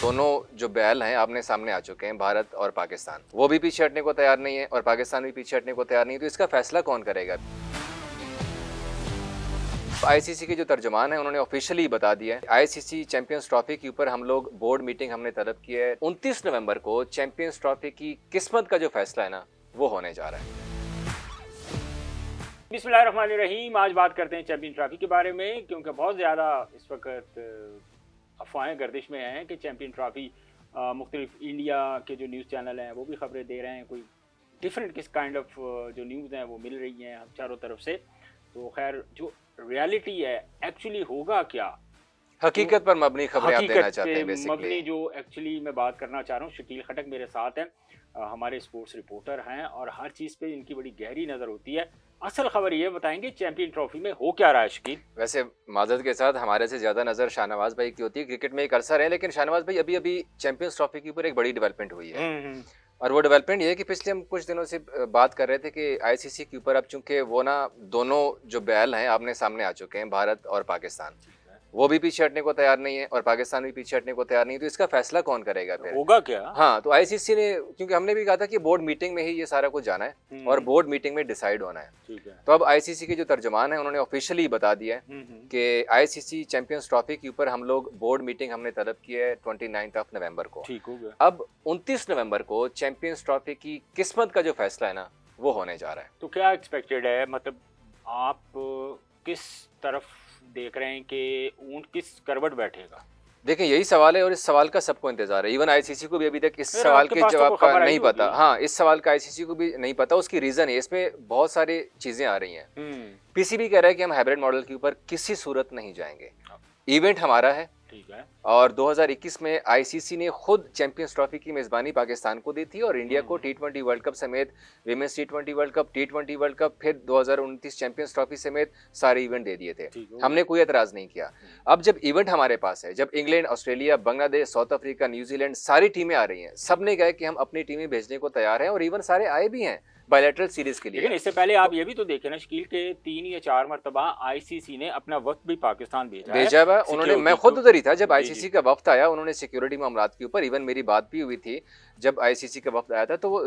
दोनों जो बैल हैं आमने सामने आ चुके हैं, भारत और पाकिस्तान। वो भी पीछे हटने को तैयार नहीं है और पाकिस्तान भी पीछे हटने को तैयार नहीं है। तो इसका फैसला कौन करेगा? आईसीसी के जो तर्जुमान है उन्होंने ऑफिशियली बता दिया है, आईसीसी चैंपियंस ट्रॉफी के ऊपर हम लोग बोर्ड मीटिंग हमने तलब की है। 29 नवंबर को चैंपियंस ट्रॉफी की किस्मत का जो फैसला है ना, वो होने जा रहा है। बिस्मिल्लाहिर्रहमानिर्रहीम। आज बात करते हैं चैंपियन ट्रॉफी के बारे में, क्योंकि बहुत ज़्यादा इस वक्त अफवाहें गर्दिश में हैं कि चैंपियन ट्रॉफी मुख्तलिफ इंडिया के जो न्यूज़ चैनल हैं वो भी खबरें दे रहे हैं, कोई डिफरेंट किस काइंड ऑफ जो न्यूज़ हैं वो मिल रही हैं चारों तरफ से। तो खैर जो रियलिटी है एक्चुअली होगा क्या, हकीकत पर मबनी खबरें आप देना हकीकत चाहते हैं पे बेसिकली। मबनी जो एक्चुअली मैं बात करना चाह रहा हूँ। शकील खटक मेरे साथ हैं, हमारे स्पोर्ट्स रिपोर्टर हैं और हर चीज़ पे इनकी बड़ी गहरी नज़र होती है। असल खबर ये बताएंगे चैंपियन ट्रॉफी में हो क्या रहा है शकील। वैसे माजरत के साथ हमारे से ज्यादा नजर शाहनवाज भाई की होती है, क्रिकेट में एक अरसा रहे, लेकिन शाहनवाज भाई अभी अभी चैंपियंस ट्रॉफी के ऊपर एक बड़ी डेवलपमेंट हुई है। और वो डेवलपमेंट ये है कि पिछले हम कुछ दिनों से बात कर रहे थे कि आईसीसी के ऊपर अब चूंकि वो ना दोनों जो बैल हैं आमने सामने आ चुके हैं, भारत और पाकिस्तान। वो भी पीछे हटने को तैयार नहीं है और पाकिस्तान भी पीछे हटने को तैयार नहीं है। तो इसका फैसला कौन करेगा फिर? होगा क्या? हाँ, तो आईसीसी ने, क्योंकि हमने भी कहा था कि बोर्ड मीटिंग में ही ये सारा कुछ जाना है और बोर्ड मीटिंग में डिसाइड होना है। ठीक है। तो अब आईसीसी के जो तर्जुमान है उन्होंने ऑफिशियली बता दिया है कि आईसीसी चैंपियंस ट्रॉफी के ऊपर हम लोग बोर्ड मीटिंग हमने तलब की है 29 नवंबर को। ठीक हो गया। अब 29 नवंबर को चैंपियंस ट्रॉफी की किस्मत का जो फैसला है ना, वो होने जा रहा है। तो क्या एक्सपेक्टेड है, मतलब आप किस तरफ देख रहे हैं कि ऊंट किस करवट बैठेगा? देखिए, यही सवाल है और इस सवाल का सबको इंतजार है। इवन आईसीसी को भी अभी तक इस फिर सवाल आपके के पास तो जवाब कोई का खबर नहीं आई पता। होगी। हाँ, इस सवाल का आईसीसी को भी नहीं पता। उसकी रीजन है, इसमें बहुत सारी चीजें आ रही हैं। पीसीबी कह रहा है कि हम हाइब्रिड मॉडल के ऊपर किसी सूरत नहीं जाएंगे। इवेंट हमारा है। ठीक है। और 2021 में आईसीसी ने खुद चैंपियंस ट्रॉफी की मेजबानी पाकिस्तान को दी थी और इंडिया को टी20 वर्ल्ड कप समेत विमेंस टी20 वर्ल्ड कप, टी20 वर्ल्ड कप, फिर 2029 चैंपियंस ट्रॉफी समेत सारे इवेंट दे दिए थे। हमने कोई एतराज नहीं किया। अब जब इवेंट हमारे पास है, जब England, Australia, Bangladesh, south Africa, New Zealand सारी टीमें आ रही हैं, सबने कहा कि हम अपनी टीमें भेजने को तैयार हैं और इवन सारे आए भी हैं बायलैटरल सीरीज के लिए। लेकिन इससे पहले आप ये भी तो देखें ना शकील के 3 या 4 मरतबा आईसीसी ने अपना वक्त भी पाकिस्तान भेजा है। उन्होंने, मैं खुद उधर ही था जब जी, आईसीसी का वक्त आया। उन्होंने सिक्योरिटी मामलात के ऊपर, इवन मेरी बात भी हुई थी जब आईसीसी का वक्त आया था, तो वो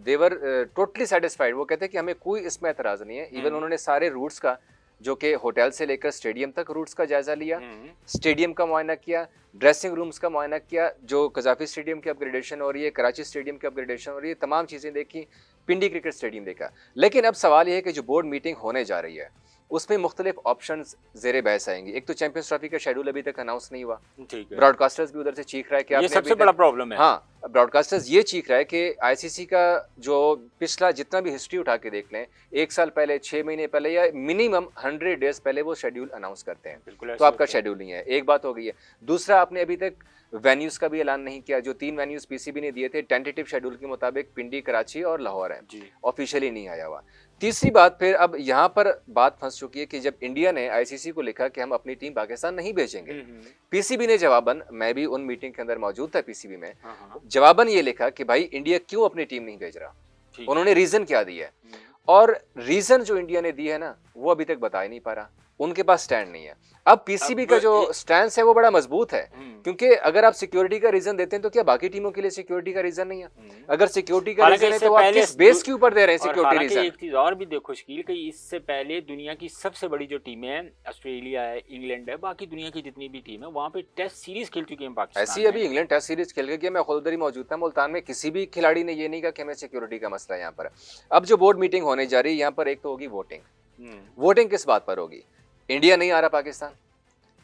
देवर टोटली सेटिस्फाइड। वो कहते हैं कि हमें कोई इसमें एतराज नहीं है। इवन उन्होंने सारे रूट्स का, जो कि होटल से लेकर स्टेडियम तक रूट्स का जायजा लिया, स्टेडियम का मुआयना किया, ड्रेसिंग रूम्स का मुआयना किया, जो कजाफी स्टेडियम की अपग्रेडेशन हो रही है, कराची स्टेडियम की अपग्रेडेशन हो रही है, तमाम चीज़ें देखी, पिंडी क्रिकेट स्टेडियम देखा। लेकिन अब सवाल यह है कि जो बोर्ड मीटिंग होने जा रही है उसमें मुख्तलिफ ऑप्शंस ज़ेरे बहस आएंगी। एक तो चैंपियंस ट्रॉफी का शेड्यूल अभी तक अनाउंस नहीं हुआ। ब्रॉडकास्टर्स भी उधर से चीख रहा है कि ये सबसे बड़ा प्रॉब्लम है। हाँ, ब्रॉडकास्टर्स ये चीख रहा है कि आईसीसी का जो पिछला जितना भी हिस्ट्री उठा के देख लें, 1 साल पहले, 6 महीने पहले या मिनिमम 100 डेज पहले वो शेड्यूल अनाउंस करते हैं। तो आपका शेड्यूल नहीं है, एक बात हो गई है। दूसरा, आपने अभी तक वेन्यूज का भी ऐलान नहीं किया। जो 3 वेन्यूज पीसीबी ने दिए थे टेंटेटिव शेड्यूल के मुताबिक, पिंडी, कराची और लाहौर है, ऑफिशियली नहीं आया हुआ। तीसरी बात, फिर अब यहाँ पर बात फंस चुकी है कि जब इंडिया ने आईसीसी को लिखा कि हम अपनी टीम पाकिस्तान नहीं भेजेंगे, पीसीबी ने जवाबन, मैं भी उन मीटिंग के अंदर मौजूद था पीसीबी में, जवाबन ये लिखा कि भाई इंडिया क्यों अपनी टीम नहीं भेज रहा, उन्होंने रीजन क्या दिया है। और रीजन जो इंडिया ने दी है ना, वो अभी तक बता ही नहीं पा रहा। उनके पास स्टैंड नहीं है। अब पीसीबी का जो स्टैंड है वो बड़ा मजबूत है, क्योंकि अगर आप सिक्योरिटी का रीजन देते हैं तो क्या बाकी टीमों के लिए सिक्योरिटी का रीजन नहीं है? अगर सिक्योरिटी का रीजन है तो आप किस बेस के ऊपर दे रहे हैं सिक्योरिटी रीजन? एक चीज और भी देखो शकील कि इससे पहले दुनिया की सबसे बड़ी जो टीमें हैं, ऑस्ट्रेलिया है, इंग्लैंड है, बाकी दुनिया की जितनी भी टीम है, वहाँ पे टेस्ट सीरीज खेल चुकी है पाकिस्तान। ऐसी अभी इंग्लैंड टेस्ट सीरीज खेल गया। मैं खुद उधर ही मौजूद था मुल्तान में। किसी भी खिलाड़ी ने ये नहीं कहा कि हमें सिक्योरिटी का मसला है यहाँ पर। अब जो बोर्ड मीटिंग होने जा रही है, यहाँ पर एक तो होगी वोटिंग। वोटिंग किस बात पर होगी? इंडिया नहीं आ रहा पाकिस्तान,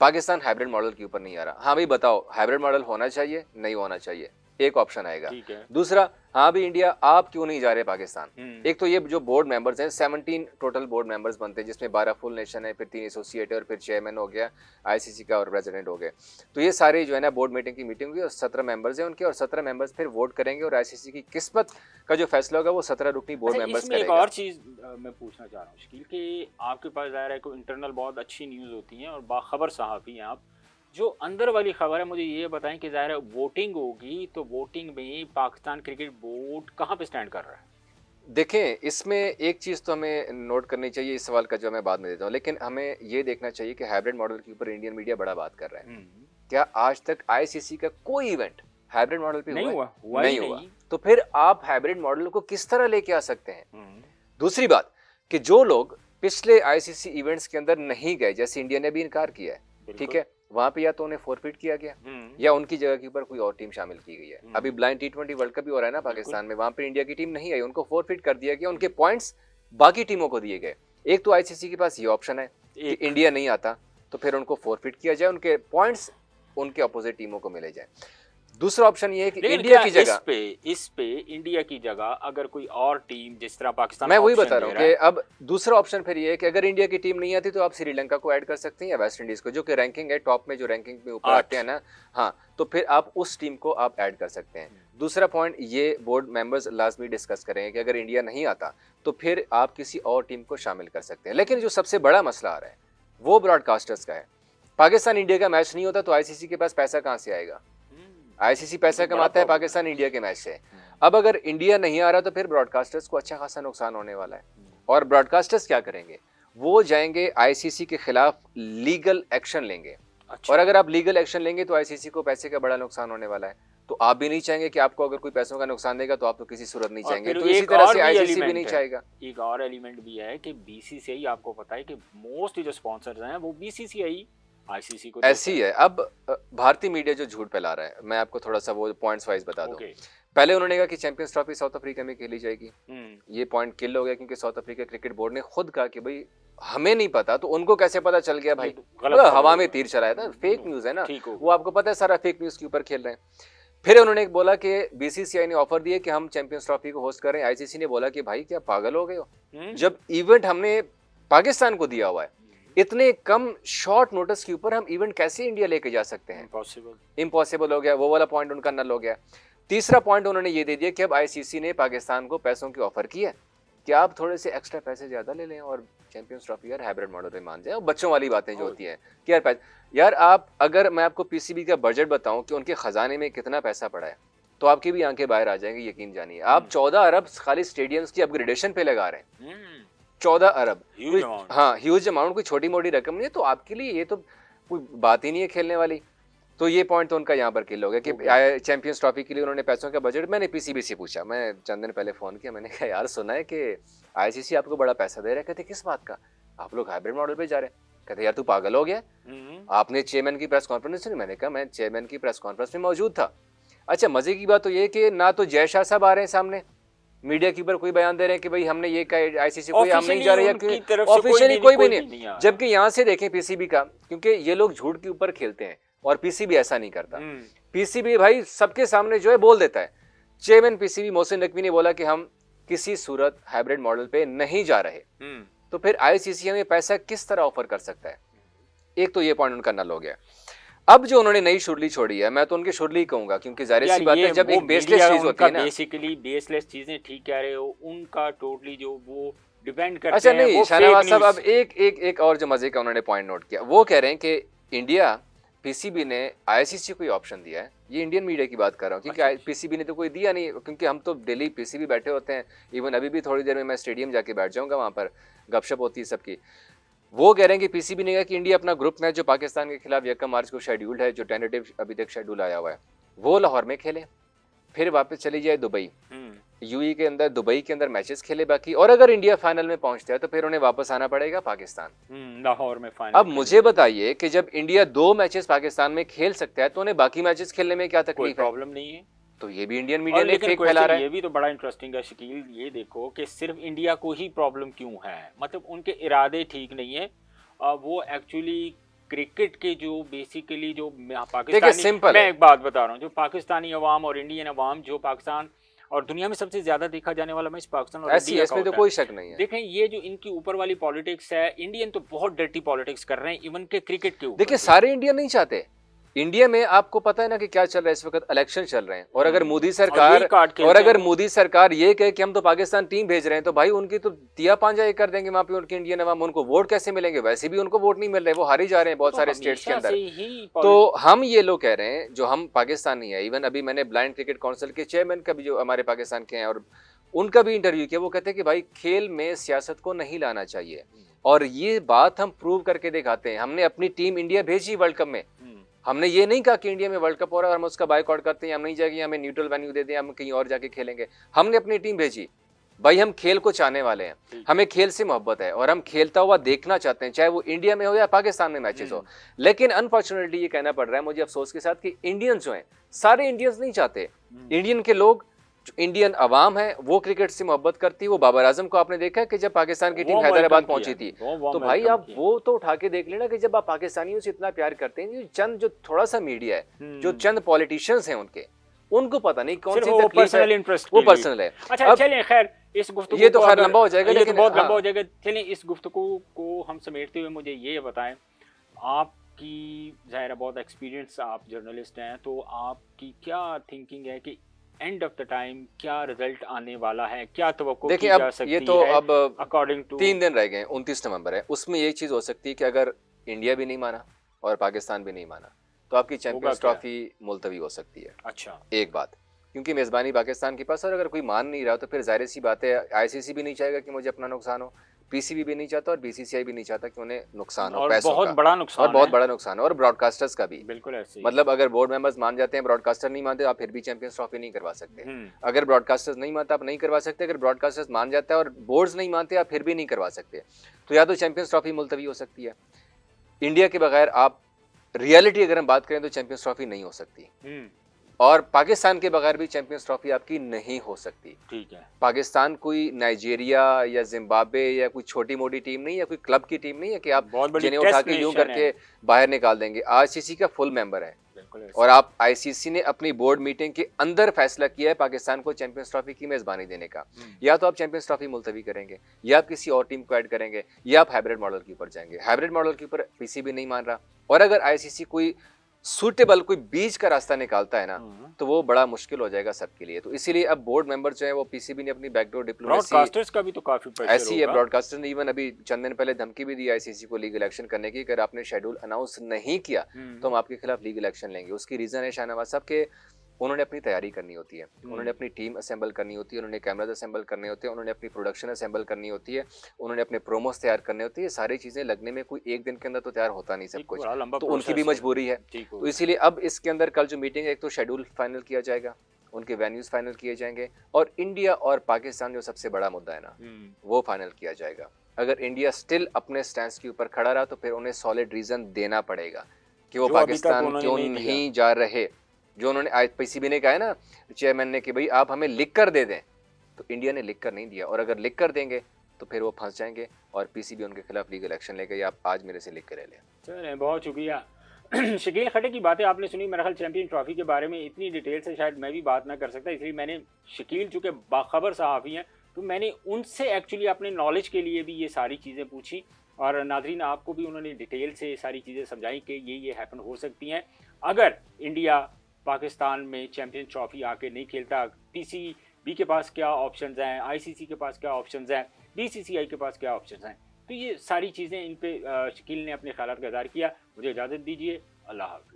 पाकिस्तान हाइब्रिड मॉडल के ऊपर नहीं आ रहा। हाँ भाई बताओ, हाइब्रिड मॉडल होना चाहिए, नहीं होना चाहिए, एक ऑप्शन आएगा। दूसरा, हाँ भी इंडिया, आप क्यों नहीं जा रहे पाकिस्तान? एक तो ये जो बोर्ड मेंबर्स हैं, 17 टोटल बोर्ड मेंबर्स बनते हैं, जिसमें 12 फुल नेशन है, फिर 3 एसोसिएट है और फिर चेयरमैन हो गया आईसीसी का और प्रेसिडेंट हो गए। तो ये सारे जो है ना बोर्ड मीटिंग की मीटिंग हुई और 17 मेंबर्स हैं उनके, और 17 मेंबर्स फिर वोट करेंगे और आईसीसी की किस्मत का जो फैसला होगा वो 17 रुकनी बोर्ड मेंबर्स करेंगे। एक और चीज मैं पूछना चाह रहा हूँ शकील कि आपके पास ज़ाहिर है कोई इंटरनल बहुत अच्छी न्यूज़ होती है और बाखबर सहाफ़ी हैं आप, जो अंदर वाली खबर है मुझे ये बताएं कि ज़ाहिर है वोटिंग होगी, तो वोटिंग में पाकिस्तान क्रिकेट बोर्ड कहाँ पे स्टैंड कर रहा है? देखें, इसमें एक चीज़ तो हमें नोट करनी चाहिए, इस सवाल का जवाब मैं बाद में देता हूँ, लेकिन हमें ये देखना चाहिए कि हाइब्रिड मॉडल के ऊपर इंडियन मीडिया बड़ा बात कर रहा है क्या आज तक आईसीसी का कोई इवेंट हाइब्रिड मॉडल पे नहीं हुआ? नहीं हुआ। तो फिर आप हाइब्रिड मॉडल को किस तरह लेके आ सकते हैं? दूसरी बात कि जो लोग पिछले आईसीसी इवेंट्स के अंदर नहीं गए, जैसे इंडिया ने भी इनकार किया है, ठीक है, वहां पे या तो उन्हें फोरफिट किया गया या उनकी जगह के ऊपर कोई और टीम शामिल की गई है। अभी ब्लाइंड टी20 वर्ल्ड कप भी हो रहा है ना पाकिस्तान में, वहां पे इंडिया की टीम नहीं आई, उनको फोरफिट कर दिया गया, उनके पॉइंट्स बाकी टीमों को दिए गए। एक तो आईसीसी के पास ये ऑप्शन है कि इंडिया नहीं आता तो फिर उनको फोरफिट किया जाए, उनके पॉइंट्स उनके अपोजिट टीमों को मिले जाए। दूसरा ऑप्शन ये है कि इंडिया की जगह इस पे इंडिया की जगह अगर कोई और टीम जिस तरह पाकिस्तान, मैं वही बता रहा हूँ कि अब दूसरा ऑप्शन फिर ये है कि अगर इंडिया की टीम नहीं आती तो आप श्रीलंका को ऐड कर सकते हैं या वेस्ट इंडीज को, जो कि रैंकिंग है टॉप में, जो रैंकिंग में ऊपर आते हैं ना, हाँ, तो फिर आप उस टीम को आप ऐड कर सकते हैं। दूसरा पॉइंट ये बोर्ड मेंबर्स लाजमी डिस्कस करेंगे कि अगर इंडिया नहीं आता तो फिर आप किसी और टीम को शामिल कर सकते हैं। लेकिन जो सबसे बड़ा मसला आ रहा है वो ब्रॉडकास्टर्स का है। पाकिस्तान इंडिया का मैच नहीं होता तो आईसीसी के पास पैसा कहां से आएगा? आईसीसी पैसा कमाता है पाकिस्तान इंडिया के मैच से। अब अगर इंडिया नहीं आ रहा तो फिर ब्रॉडकास्टर्स को अच्छा खासा नुकसान होने वाला है। और ब्रॉडकास्टर्स क्या करेंगे? वो जाएंगे आईसीसी के खिलाफ लीगल एक्शन लेंगे। और अगर आप लीगल एक्शन लेंगे तो आईसीसी को पैसे का बड़ा नुकसान होने वाला है। तो आप भी नहीं चाहेंगे कि आपको अगर कोई पैसों का नुकसान देगा तो आप तो किसी सूरत नहीं चाहेंगे, तो इसी तरह से आईसीसी भी नहीं चाहेगा। एक और एलिमेंट भी है कि बीसीसीआई, आपको पता है कि मोस्ट जो स्पॉन्सर्स हैं वो बीसीसीआई आईसीसी को ऐसी है। अब भारतीय मीडिया जो झूठ फैला रहा है, मैं आपको थोड़ा सा वो पॉइंट्स वाइज बता दूं। पहले उन्होंने कहा कि चैंपियंस ट्रॉफी साउथ अफ्रीका में खेली जाएगी, ये पॉइंट किल हो गया क्योंकि साउथ अफ्रीका क्रिकेट बोर्ड ने खुद कहा कि भाई हमें नहीं पता, तो उनको कैसे पता चल गया भाई? हवा में तीर चलाया था, फेक न्यूज है ना, वो आपको पता है, सारा फेक न्यूज के ऊपर खेल रहे हैं। फिर उन्होंने बोला कि बीसीसीआई ने ऑफर दिया कि हम चैंपियंस ट्रॉफी को होस्ट करें। आईसीसी ने बोला कि भाई क्या पागल हो गए हो, जब इवेंट हमने पाकिस्तान को दिया हुआ है, इतने कम शॉर्ट नोटिस के ऊपर हम इवेंट कैसे इंडिया लेके जा सकते हैं? इम्पॉसिबल हो गया। वो वाला पॉइंट उनका नल हो गया। तीसरा पॉइंट उन्होंने ये दे दिया कि अब आईसीसी ने पाकिस्तान को पैसों की ऑफर की है कि आप थोड़े से एक्स्ट्रा पैसे ज्यादा ले लें और चैंपियंस ट्रॉफी यार हाइब्रिड मॉडल पे मान जाए। और बच्चों वाली बातें जो होती हैं कि यार पैसे, यार आप, अगर मैं आपको पीसीबी का बजट बताऊं कि उनके खजाने में कितना पैसा पड़ा है तो आपकी भी आंखें बाहर आ जाएंगी, यकीन जानिए। आप 14 अरब खाली स्टेडियम्स की अपग्रेडेशन पे लगा रहे हैं। 14 अरब, हाँ, ह्यूज अमाउंट, कोई छोटी मोटी रकम नहीं है। तो आपके लिए ये तो कोई बात ही नहीं है खेलने वाली। तो ये पॉइंट तो उनका यहाँ पर किल हो गया कि चैंपियंस ट्रॉफी के लिए उन्होंने पैसों का बजट, मैंने पीसीबी से पूछा, मैं चंद दिन पहले फोन किया, मैंने कहा यार सुना है कि आईसीसी आपको बड़ा पैसा दे रहा है। कहते किस बात का? आप लोग हाइब्रिड मॉडल पे जा रहे हैं। कहते यार तू पागल हो गया, आपने चेयरमैन की प्रेस कॉन्फ्रेंस सुनी? मैंने कहा मैं चेयरमैन की प्रेस कॉन्फ्रेंस में मौजूद था। अच्छा, मजे की बात तो ये कि ना तो जय शाह साहब आ रहे हैं सामने मीडिया के ऊपर, कोई बयान दे रहे हैं कि भाई हमने ये कहा आईसीसी को, हम नहीं जा रहे, ऑफिशियली कोई भी नहीं। जबकि यहाँ से देखें पीसीबी का, क्योंकि ये लोग झूठ के ऊपर खेलते हैं और पीसीबी ऐसा नहीं करता। पीसीबी भाई सबके सामने जो है बोल देता है। चेयरमैन पीसीबी मोहसिन नकवी ने बोला कि हम किसी सूरत हाइब्रिड मॉडल पे नहीं जा रहे। तो फिर आईसीसी हमें पैसा किस तरह ऑफर कर सकता है? एक तो ये पॉइंट उनका नल हो गया। अब जो उन्होंने नई शुरली छोड़ी है, मैं तो उनकी शुरली कहूंगा, क्योंकि जाहिर सी बात है जब एक बेसलेस चीज होती है ना, बेसिकली बेसलेस चीजें, ठीक कह रहे हो, उनका टोटली जो वो डिपेंड करते हैं। अच्छा नहीं शाहनवाज साहब, अब एक और जो मजे का उन्होंने पॉइंट नोट किया, वो कह रहे हैं कि इंडिया, पीसीबी ने आईसीसी को ऑप्शन दिया है। ये इंडियन मीडिया की बात कर रहा हूँ, क्योंकि पीसीबी ने तो कोई दिया नहीं, क्योंकि हम तो डेली पीसीबी बैठे होते हैं। इवन अभी भी थोड़ी देर में मैं स्टेडियम जाके बैठ जाऊंगा, वहाँ पर गपशप होती है सबकी। वो कह रहे हैं कि पीसीबी ने कहा कि इंडिया अपना ग्रुप मैच जो पाकिस्तान के खिलाफ 1 मार्च को शेड्यूल्ड है, जो टेंटेटिव अभी तक शेड्यूल आया हुआ है, वो लाहौर में खेले, फिर वापस चली जाए दुबई, यूएई के अंदर, दुबई के अंदर मैचेस खेले बाकी, और अगर इंडिया फाइनल में पहुंचता है तो फिर उन्हें वापस आना पड़ेगा पाकिस्तान, लाहौर में फाइनल। अब मुझे बताइए कि जब इंडिया 2 मैचेस पाकिस्तान में खेल सकता है तो उन्हें बाकी मैचेस खेलने में क्या तकलीफ है? प्रॉब्लम नहीं है। तो ये भी इंडियन मीडिया ने फेक फैला रहा है। ये भी तो बड़ा इंटरेस्टिंग है शकील, ये देखो कि सिर्फ इंडिया को ही प्रॉब्लम क्यों है, मतलब उनके इरादे ठीक नहीं है। वो एक्चुअली क्रिकेट के जो बेसिकली जो पाकिस्तानी, मैं एक बात बता रहा हूँ, जो पाकिस्तानी अवाम और इंडियन अवाम, जो पाकिस्तान और दुनिया में सबसे ज्यादा देखा जाने वाला मैच पाकिस्तान और इंडिया का होता है, तो कोई शक नहीं है। देखें ये जो इनकी ऊपर वाली पॉलिटिक्स है, इंडियन तो बहुत डर्टी पॉलिटिक्स कर रहे हैं इवन के क्रिकेट के ऊपर। देखिए सारे इंडियन नहीं चाहते। इंडिया में आपको पता है ना कि क्या चल रहा है इस वक्त, इलेक्शन चल रहे हैं, और अगर मोदी सरकार ये कहे कि हम तो पाकिस्तान टीम भेज रहे हैं, तो भाई उनकी तो दिया पांजा कर देंगे वहां पे उनके इंडियन अवाम, उनको वोट कैसे मिलेंगे? वैसे भी उनको वोट नहीं मिल रहे, वो हारी जा रहे हैं बहुत सारे स्टेट्स के अंदर। तो हम ये लोग कह रहे हैं, जो हम पाकिस्तानी है, इवन अभी मैंने ब्लाइंड क्रिकेट काउंसिल के चेयरमैन का भी, जो हमारे पाकिस्तान के हैं, और उनका भी इंटरव्यू किया, वो कहते हैं कि भाई खेल में सियासत को नहीं लाना चाहिए, और ये बात हम प्रूव करके दिखाते हैं। हमने अपनी टीम इंडिया भेजी वर्ल्ड कप में, हमने ये नहीं कहा कि इंडिया में वर्ल्ड कप हो रहा है और हम उसका बायकॉट करते हैं, हम नहीं जाएंगे, हमें न्यूट्रल वेन्यू दे दें, हम कहीं और जाके खेलेंगे। हमने अपनी टीम भेजी, भाई हम खेल को चाहने वाले हैं, हमें खेल से मोहब्बत है और हम खेलता हुआ देखना चाहते हैं, चाहे वो इंडिया में हो या पाकिस्तान में मैचेस हो। लेकिन अनफॉर्चुनेटली ये कहना पड़ रहा है मुझे अफसोस के साथ कि इंडियंस जो हैं, सारे इंडियंस नहीं चाहते। इंडियन के लोग, जो इंडियन अवाम है वो क्रिकेट से मोहब्बत करती है। वो बाबर आजम को आपने देखा कि जब पाकिस्तान की टीम हैदराबाद पहुंची थी, तो भाई आप वो तो उठा के देख लेना कि जब आप पाकिस्तानियों से इतना प्यार करते हैं, जो थोड़ा सा मीडिया है, जो चंद पॉलिटिशियंस हैं उनको पता नहीं कौन सी तकलीफ है, वो पर्सनल है। अच्छा चलिए, खैर इस गुफ्तगू ये तो खैर लंबा हो जाएगा, लेकिन बहुत लंबा हो जाएगा। चलिए इस गुफ्तगू को हम समेटते हुए मुझे ये बताएं, आपकी ज़ाहिर बहुत एक्सपीरियंस, आप जर्नलिस्ट हैं, तो आपकी क्या थिंकिंग है कि एंड ऑफ द टाइम क्या रिजल्ट आने वाला है, क्या तवक्को की जा सकती है? ये तो अब अकॉर्डिंग टू 3 दिन रह गए, 29 नवंबर है, उसमें ये चीज़ हो सकती है कि अगर इंडिया भी नहीं माना और पाकिस्तान भी नहीं माना तो आपकी चैंपियंस ट्रॉफी मुलतवी हो सकती है। अच्छा, एक बात, क्योंकि मेज़बानी पाकिस्तान के पास, और अगर कोई मान नहीं रहा तो फिर जाहिर सी बात है आईसीसी भी नहीं चाहेगा कि मुझे अपना नुकसान हो, पीसीबी भी नहीं चाहता और बीसीसीआई भी नहीं चाहता कि उन्हें नुकसान हो, पैसों बहुत का, बड़ा नुकसान, और बहुत बड़ा नुकसान है, और ब्रॉडकास्टर्स का भी। बिल्कुल ऐसे ही। मतलब अगर बोर्ड मेंबर्स मान जाते हैं, ब्रॉडकास्टर नहीं मानते, आप फिर भी चैंपियंस ट्रॉफी नहीं करवा सकते। अगर ब्रॉडकास्टर्स नहीं मानते आप नहीं करवा सकते, अगर ब्रॉडकास्टर्स मान जाता है और बोर्ड्स नहीं मानते आप फिर भी नहीं करवा सकते। तो या तो चैंपियंस ट्रॉफी मुलतवी हो सकती है, इंडिया के बगैर आप रियलिटी अगर हम बात करें तो चैंपियंस ट्रॉफी नहीं हो सकती, और पाकिस्तान के बगैर भी चैंपियंस ट्रॉफी आपकी नहीं हो सकती। ठीक है, पाकिस्तान कोई नाइजीरिया या जिम्बाब्वे या कोई छोटी मोटी टीम नहीं है, कोई क्लब की टीम नहीं है कि आप जिन्हें उठा के यूं करके बाहर निकाल देंगे। आईसीसी का फुल मेंबर है, और आप आईसीसी ने अपनी बोर्ड मीटिंग के अंदर फैसला किया है पाकिस्तान को चैंपियंस ट्रॉफी की मेजबानी देने का। या तो आप चैंपियंस ट्रॉफी मुलतवी करेंगे, या आप किसी और टीम को ऐड करेंगे, या आप हाइब्रिड मॉडल के ऊपर जाएंगे। हाइब्रिड मॉडल के ऊपर पीसीबी नहीं मान रहा, और अगर आईसीसी कोई सूटेबल, कोई बीच का रास्ता निकालता है ना, तो वो बड़ा मुश्किल हो जाएगा सबके लिए। तो इसीलिए अब बोर्ड मेंबर जो है वो पीसीबी ने अपनी बैकडोर डिप्लोमेसी, ब्रॉडकास्टर्स का भी तो काफी प्रेशर ऐसी है, ब्रॉडकास्टर ने इवन अभी चंद दिन पहले धमकी भी दी आईसीसी को लीगल एक्शन करने की, अगर आपने शेड्यूल अनाउंस नहीं किया तो हम आपके खिलाफ लीगल एक्शन लेंगे। उसकी रीजन है शाहनवाज साहब के उन्होंने अपनी तैयारी करनी होती है, उन्होंने अपनी टीम असेंबल करनी होती है, उन्होंने कैमराज असेंबल करने होते हैं, उन्होंने अपनी प्रोडक्शन असेंबल करनी होती है, उन्होंने अपने प्रोमोस तैयार करने होती है। सारी चीजें लगने में कोई एक दिन के अंदर तो तैयार होता नहीं सब कुछ, तो उनकी भी मजबूरी है। तो इसीलिए अब इसके अंदर कल जो मीटिंग है, एक तो शेड्यूल फाइनल किया जाएगा, उनके वेन्यूज फाइनल किए जाएंगे, और इंडिया और पाकिस्तान जो सबसे बड़ा मुद्दा है ना, वो फाइनल किया जाएगा। अगर इंडिया स्टिल अपने स्टैंड के ऊपर खड़ा रहा तो फिर उन्हें सॉलिड रीजन देना पड़ेगा कि वो पाकिस्तान क्यों नहीं जा रहे। जो उन्होंने आज पीसीबी ने कहा है ना, चेयरमैन ने, कि भाई आप हमें लिख कर दे दें, तो इंडिया ने लिख कर नहीं दिया, और अगर लिख कर देंगे तो फिर वो फंस जाएंगे और पीसीबी उनके खिलाफ लीगल एक्शन लेके, या आप आज मेरे से लिख कर ले लें। चलिए, बहुत शुक्रिया। शकील खट्टे की बातें आपने सुनी, मेरा ख्याल चैंपियन ट्रॉफी के बारे में इतनी डिटेल से शायद मैं भी बात ना कर सकता, इसलिए मैंने शकील चूँकि बाखबर सहाफ़ी हैं तो मैंने उनसे एक्चुअली अपने नॉलेज के लिए भी ये सारी चीज़ें पूछी, और नाज़रीन आपको भी उन्होंने डिटेल से सारी चीज़ें समझाई कि ये हैपन हो सकती हैं अगर इंडिया पाकिस्तान में चैंपियन ट्रॉफी आके नहीं खेलता। पीसीबी के पास क्या ऑप्शंस हैं, आईसीसी के पास क्या ऑप्शंस हैं, बीसीसीआई के पास क्या ऑप्शंस हैं। तो ये सारी चीज़ें इन पे शकील ने अपने ख्यालात का इज़हार किया। मुझे इजाज़त दीजिए, अल्लाह हाफ़िज़।